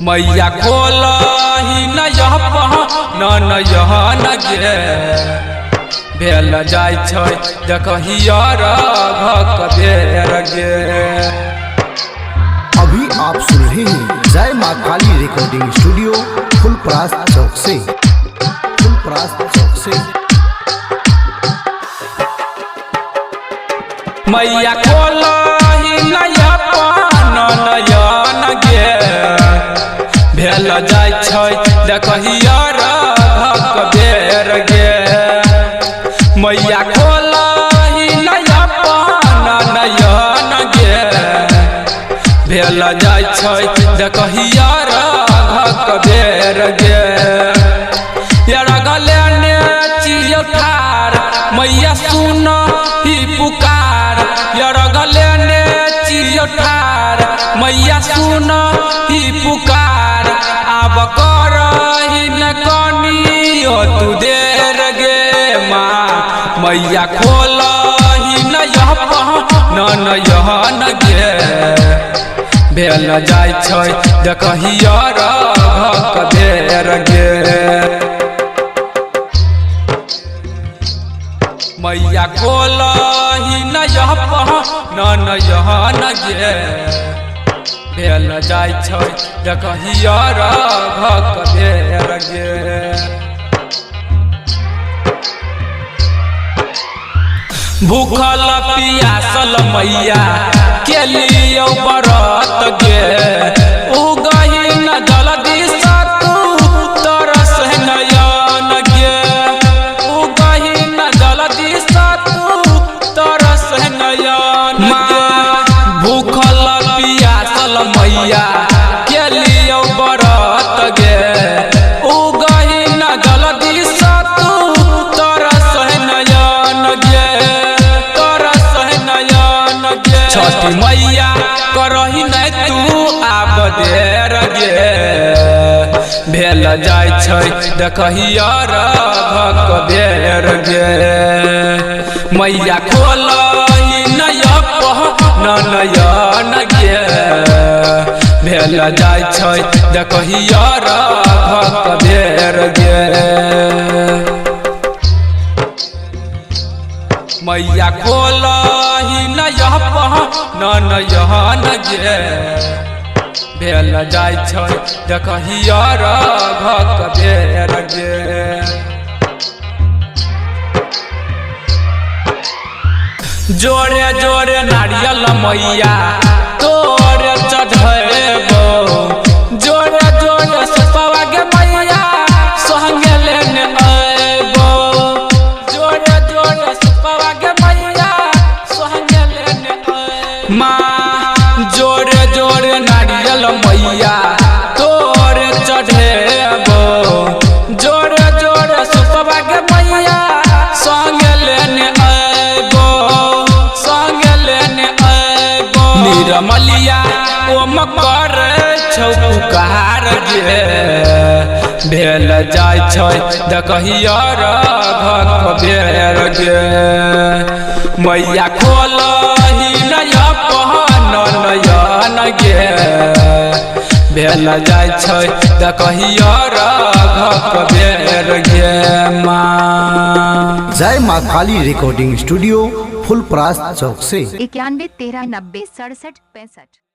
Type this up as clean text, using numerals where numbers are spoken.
मैया खोलही न यहन गे भेल जाय छै देखहिया रघक बेर गे। अभी आप सुन रहे हैं जय माँ काली रिकॉर्डिंग स्टूडियो फुलपरास चौक से। मैया खोलही न यहन गे भेल जाय छै देखहिया रघक बेर गे। मैया खोलही न यहन गे भेल जाय छै देखहिया रघक बेर गे। गले चियो ठार मैया सुन ही पुकार, गले चियो ठार मैया सुन ही पुकार। आब करही न कनियो तू देर गे माँ, मैया खोलही न यहन गे भेल जाय छै देखहिया रघक बेर गे। मैया खोलही न यहन गे भेल जाय छै देखहिया रघक बेर गे। भूखल पियासल मैया के लिए व्रत गे उगही न जल्दी सा तू तरस नयन गे, उगही न जल्दी सा तू तरस नयन गे। भूखल पियासल मैया के लिए व्रत गे उगही न जल्दी सा तू तरस नयन गे, तरस नयन गे। छठी मैया करही न तू आब देर गे भेल जाय छै देखहिया रघक बेर गे। मैया खोलही न यहन गे भेल जाय छै देखहिया रघक बेर गे। मैया खोलही न यहन गे भेल जाय छै देखहिया रघक बेर गे। जोरे जोरे नारियल मैया तोरे चढ़ेबो, जोरे जोरे सुपवा गे मैया संगे लेने अयबो, जोरे जोरे सुपवा गे मैया संगे लेने अयबो। माँ जोरे जोरे नारियल मैया तोरे चढ़ेबो, जोरे जोरे सुपवा गे मैया संगे लेने अयबो, संगे लेने अयबो। निरमलिया ओम कर छौ पुकार गे भेल जाय छै देखहिया रघक बेर गे। मैया खोलही न यहन गे भेल जाय छै देखहिया रघक बेर गे माँ। जय माँ काली रिकॉर्डिंग स्टूडियो फुलपरास चौक से। 91 13 90 67 65।